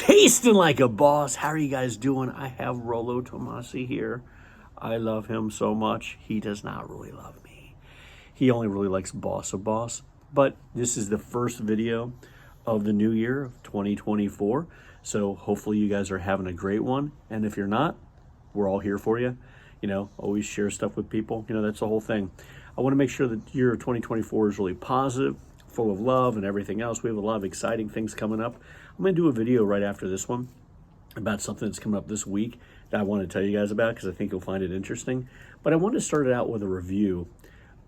Tasting like a boss. How are you guys doing? I have Rollo Tomasi here. I love him so much. He does not really love me. He only really likes Boss of Boss. But this is the first video of the new year of 2024. So hopefully you guys are having a great one. And if you're not, we're all here for you. You know, always share stuff with people. You know, that's the whole thing. I want to make sure that year of 2024 is really positive, full of love and everything else. We have a lot of exciting things coming up. I'm going to do a video right after this one about something that's coming up this week that I want to tell you guys about because I think you'll find it interesting. But I want to start it out with a review.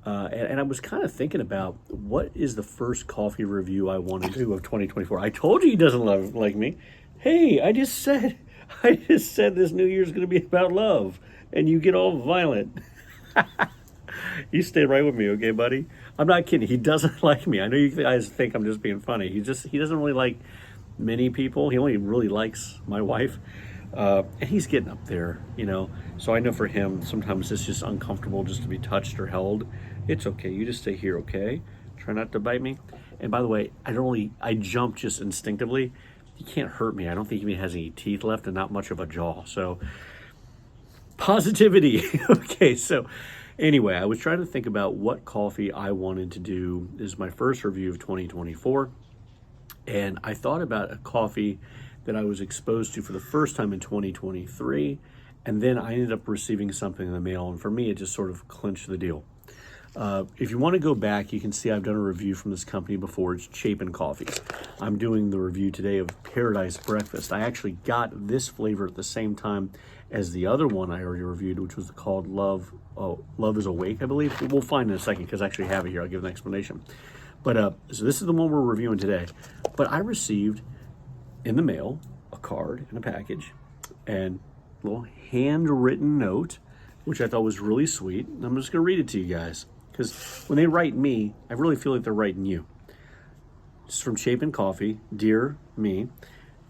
And I was kind of thinking about what is the first coffee review I want to do of 2024. I told you he doesn't like me. Hey, I just said this new year's going to be about love. And you get all violent. You stay right with me, okay, buddy? I'm not kidding. He doesn't like me. I know you guys think I'm just being funny. He doesn't really like many people. He only really likes my wife. And he's getting up there, you know. So I know for him, sometimes it's just uncomfortable just to be touched or held. It's okay. You just stay here, okay? Try not to bite me. And by the way, I jump just instinctively. He can't hurt me. I don't think he even has any teeth left and not much of a jaw. So positivity. Okay, so anyway, I was trying to think about what coffee I wanted to do. This is my first review of 2024. And I thought about a coffee that I was exposed to for the first time in 2023. And then I ended up receiving something in the mail. And for me, it just sort of clinched the deal. If you want to go back, you can see I've done a review from this company before. It's Chapin Coffee. I'm doing the review today of Paradise Breakfast. I actually got this flavor at the same time as the other one I already reviewed, which was called Love is Awake, I believe. We'll find in a second because I actually have it here. I'll give an explanation. But so this is the one we're reviewing today. But I received in the mail a card and a package and a little handwritten note, which I thought was really sweet. And I'm just going to read it to you guys. Because when they write me, I really feel like they're writing you. It's from Chapin Coffee. Dear me,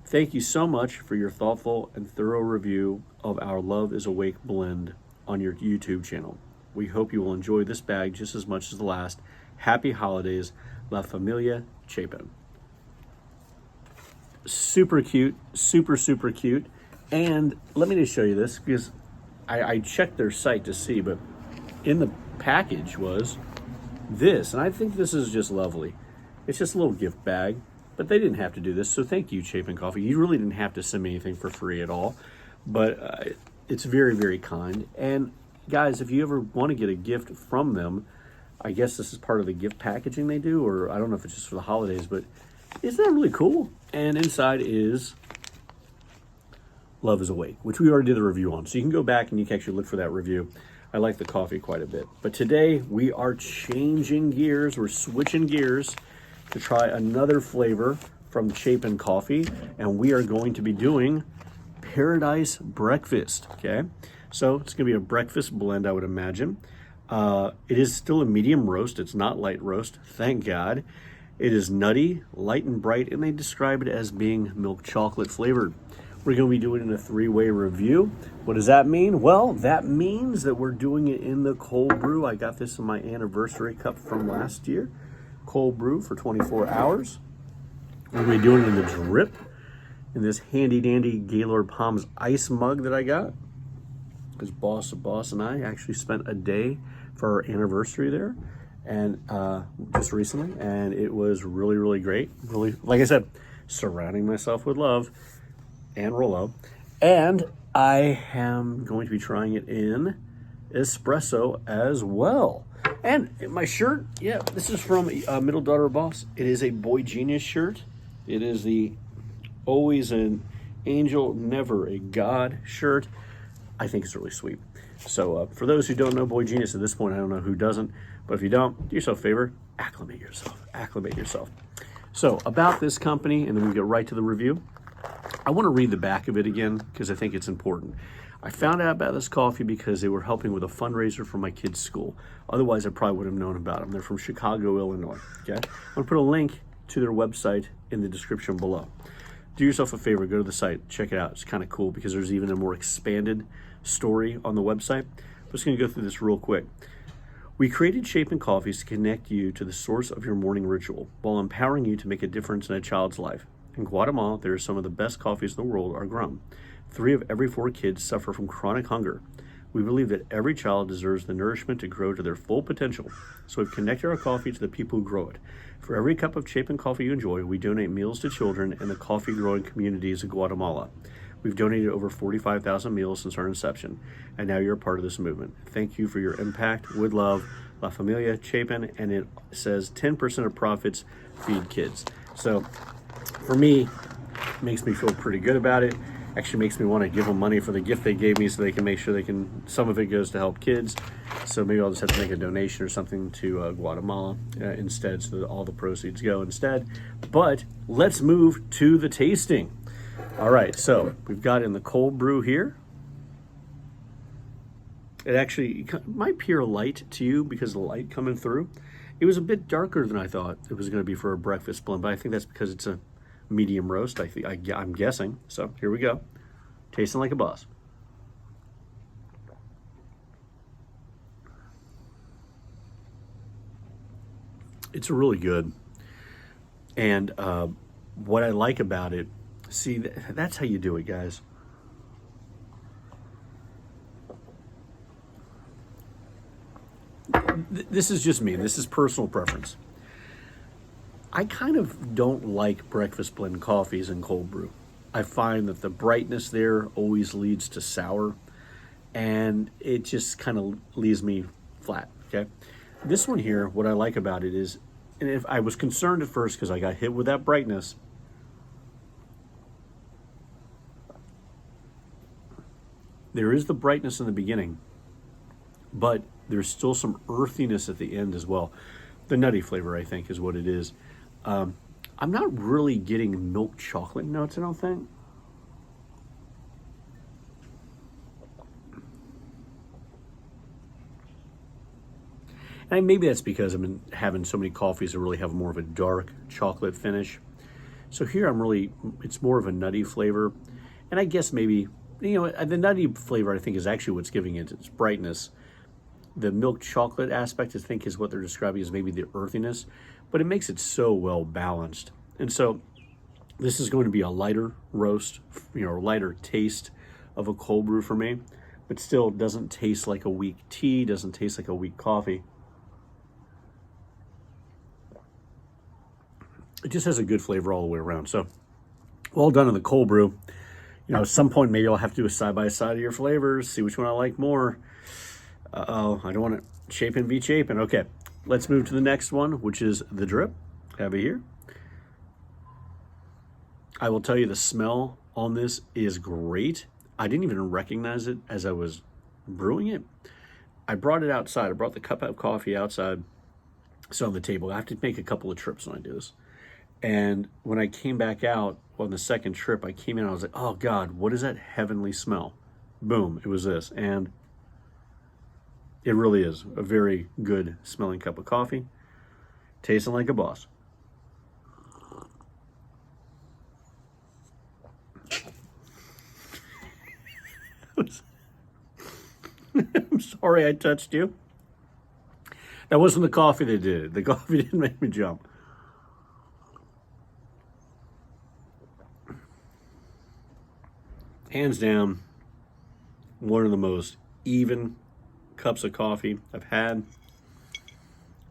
thank you so much for your thoughtful and thorough review of our Love is Awake blend on your YouTube channel. We hope you will enjoy this bag just as much as the last. Happy holidays, La Familia Chapin. Super cute, super, super cute. And let me just show you this because I checked their site to see, but in the package was this, and I think this is just lovely. It's just a little gift bag, but they didn't have to do this, so thank you, Chapin Coffee. You really didn't have to send me anything for free at all, but it's very, very kind. And guys, if you ever want to get a gift from them, I guess this is part of the gift packaging they do, or I don't know if it's just for the holidays, but isn't that really cool? And inside is Love is Awake, which we already did the review on, so you can go back and you can actually look for that review. I like the coffee quite a bit. But today we are changing gears. We're switching gears to try another flavor from Chapin Coffee. And we are going to be doing Paradise Breakfast, okay? So it's gonna be a breakfast blend, I would imagine. It is still a medium roast. It's not light roast, thank God. It is nutty, light and bright, and they describe it as being milk chocolate flavored. We're going to be doing it in a three-way review. What does that mean? Well, that means that we're doing it in the cold brew. I got this in my anniversary cup from last year. Cold brew for 24 hours. We're going to be doing it in the drip in this handy-dandy Gaylord Palms ice mug that I got. Because Boss and I actually spent a day for our anniversary there, and just recently, and it was really, really great. Really, like I said, surrounding myself with love and Rollo. And I am going to be trying it in espresso as well. And my shirt, yeah, this is from Middle Daughter Boss. It is a Boy Genius shirt. It is the Always an Angel, Never a God shirt. I think it's really sweet. So for those who don't know Boy Genius at this point, I don't know who doesn't, but if you don't, do yourself a favor, acclimate yourself. So about this company, and then we get right to the review. I want to read the back of it again because I think it's important. I found out about this coffee because they were helping with a fundraiser for my kids' school. Otherwise, I probably would have known about them. They're from Chicago, Illinois. Okay, I'm going to put a link to their website in the description below. Do yourself a favor, go to the site, check it out. It's kind of cool because there's even a more expanded story on the website. I'm just going to go through this real quick. We created Chapin Coffees to connect you to the source of your morning ritual while empowering you to make a difference in a child's life. In Guatemala, there are some of the best coffees in the world are grown. 3 of every 4 kids suffer from chronic hunger. We believe that every child deserves the nourishment to grow to their full potential, so we've connected our coffee to the people who grow it. For every cup of Chapin coffee you enjoy, we donate meals to children in the coffee-growing communities of Guatemala. We've donated over 45,000 meals since our inception, and now you're a part of this movement. Thank you for your impact. With love, La Familia Chapin, and it says 10% of profits feed kids. So for me, it makes me feel pretty good about it. Actually makes me want to give them money for the gift they gave me so they can make sure some of it goes to help kids. So maybe I'll just have to make a donation or something to Guatemala instead, so that all the proceeds go instead. But let's move to the tasting. All right, so we've got in the cold brew here. It actually might appear light to you because of the light coming through. It was a bit darker than I thought it was going to be for a breakfast blend, but I think that's because it's a medium roast, I'm guessing. So here we go. Tasting like a boss. It's really good. And what I like about it, see, that's how you do it, guys. This is just me. This is personal preference. I kind of don't like breakfast blend coffees and cold brew. I find that the brightness there always leads to sour, and it just kind of leaves me flat, okay? This one here, what I like about it is, and if I was concerned at first because I got hit with that brightness, there is the brightness in the beginning, but there's still some earthiness at the end as well. The nutty flavor, I think, is what it is. I'm not really getting milk chocolate notes, I don't think. And maybe that's because I've been having so many coffees that really have more of a dark chocolate finish. So here it's more of a nutty flavor. And I guess maybe, the nutty flavor I think is actually what's giving it its brightness. The milk chocolate aspect, I think, is what they're describing as maybe the earthiness, but it makes it so well balanced. And so this is going to be a lighter roast, lighter taste of a cold brew for me, but still doesn't taste like a weak tea, doesn't taste like a weak coffee. It just has a good flavor all the way around. So well done in the cold brew. At some point, maybe I'll have to do a side-by-side of your flavors, see which one I like more. Uh-oh, I don't want to Chapin v. Chapin. Okay, let's move to the next one, which is the drip. Have it here. I will tell you the smell on this is great. I didn't even recognize it as I was brewing it. I brought it outside. I brought the cup of coffee outside. So on the table, I have to make a couple of trips when I do this. And when I came back out on the second trip, I came in and I was like, oh God, what is that heavenly smell? Boom, it was this. And it really is a very good smelling cup of coffee. Tasting like a boss. I'm sorry I touched you. That wasn't the coffee that did it. The coffee didn't make me jump. Hands down, one of the most even cups of coffee I've had.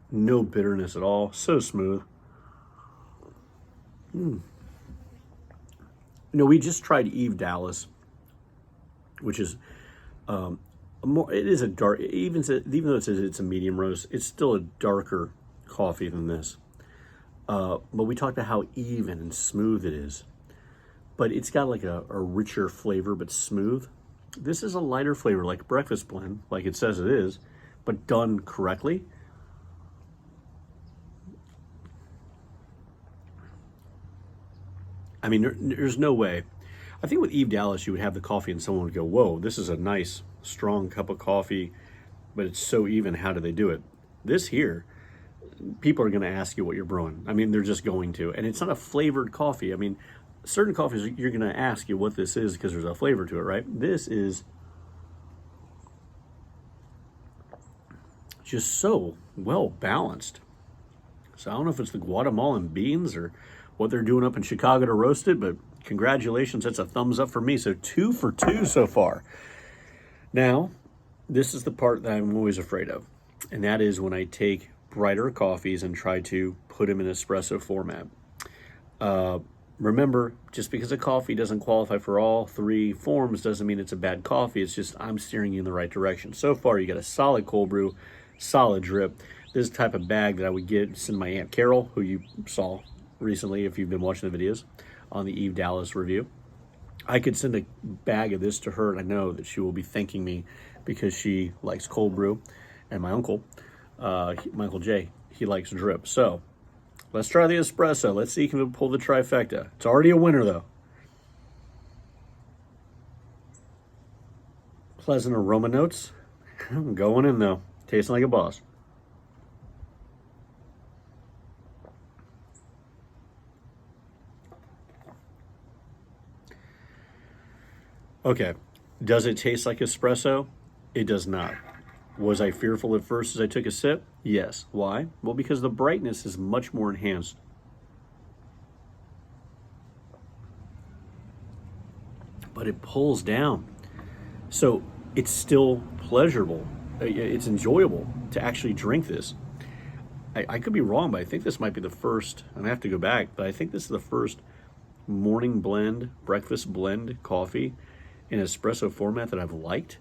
No bitterness at all. So smooth. We just tried Eve Dallas, which is it is a dark, even though it says it's a medium roast, it's still a darker coffee than this. But we talked about how even and smooth it is. But it's got like a richer flavor, but smooth. This is a lighter flavor, like breakfast blend, like it says it is, but done correctly. I mean, there's no way. I think with Eve Dallas, you would have the coffee and someone would go, whoa, this is a nice, strong cup of coffee, but it's so even. How do they do it? This here, people are going to ask you what you're brewing. I mean, they're just going to. And it's not a flavored coffee. I mean, certain coffees, you're going to ask you what this is because there's a flavor to it, right? This is just so well balanced. So I don't know if it's the Guatemalan beans or what they're doing up in Chicago to roast it, but congratulations, that's a thumbs up for me. So 2 for 2 so far. Now, this is the part that I'm always afraid of, and that is when I take brighter coffees and try to put them in espresso format. Remember, just because a coffee doesn't qualify for all 3 forms doesn't mean it's a bad coffee. It's just I'm steering you in the right direction. So far, you got a solid cold brew, solid drip. This is the type of bag that I would send my Aunt Carol, who you saw recently if you've been watching the videos on the Eve Dallas review. I could send a bag of this to her, and I know that she will be thanking me because she likes cold brew. And my uncle, Michael J., he likes drip. So let's try the espresso. Let's see if we can pull the trifecta. It's already a winner, though. Pleasant aroma notes. I'm going in, though. Tasting like a boss. Okay. Does it taste like espresso? It does not. Was I fearful at first as I took a sip? Yes. Why? Well, because the brightness is much more enhanced. But it pulls down. So it's still pleasurable. It's enjoyable to actually drink this. I could be wrong, but I think this might be the first, and I have to go back, but I think this is the first morning blend, breakfast blend coffee in espresso format that I've liked.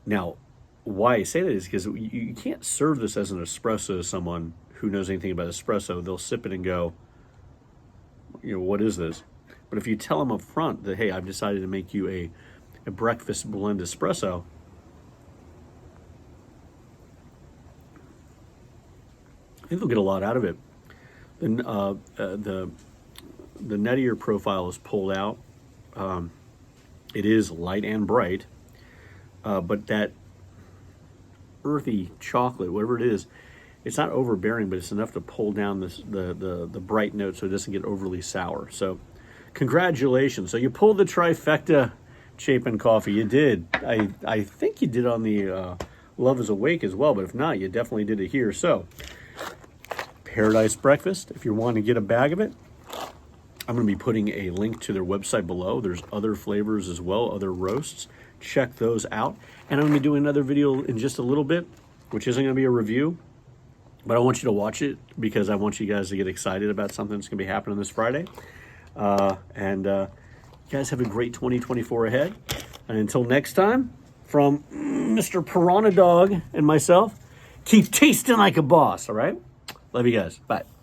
Now, why I say that is because you can't serve this as an espresso to someone who knows anything about espresso. They'll sip it and go, what is this? But if you tell them up front that, hey, I've decided to make you a breakfast blend espresso, I think they'll get a lot out of it. Then the nettier profile is pulled out. It is light and bright, but that earthy chocolate, whatever it is, it's not overbearing, but it's enough to pull down the bright note so it doesn't get overly sour. So congratulations. So you pulled the trifecta, Chapin Coffee. You did. I think you did on the Love is Awake as well, but if not, you definitely did it here. So Paradise Breakfast, if you're wanting to get a bag of it, I'm going to be putting a link to their website below. There's other flavors as well, other roasts. Check those out. And I'm going to be doing another video in just a little bit, which isn't going to be a review, but I want you to watch it because I want you guys to get excited about something that's going to be happening this Friday. You guys have a great 2024 ahead. And until next time, from Mr. Piranha Dog and myself, keep tasting like a boss, all right? Love you guys. Bye.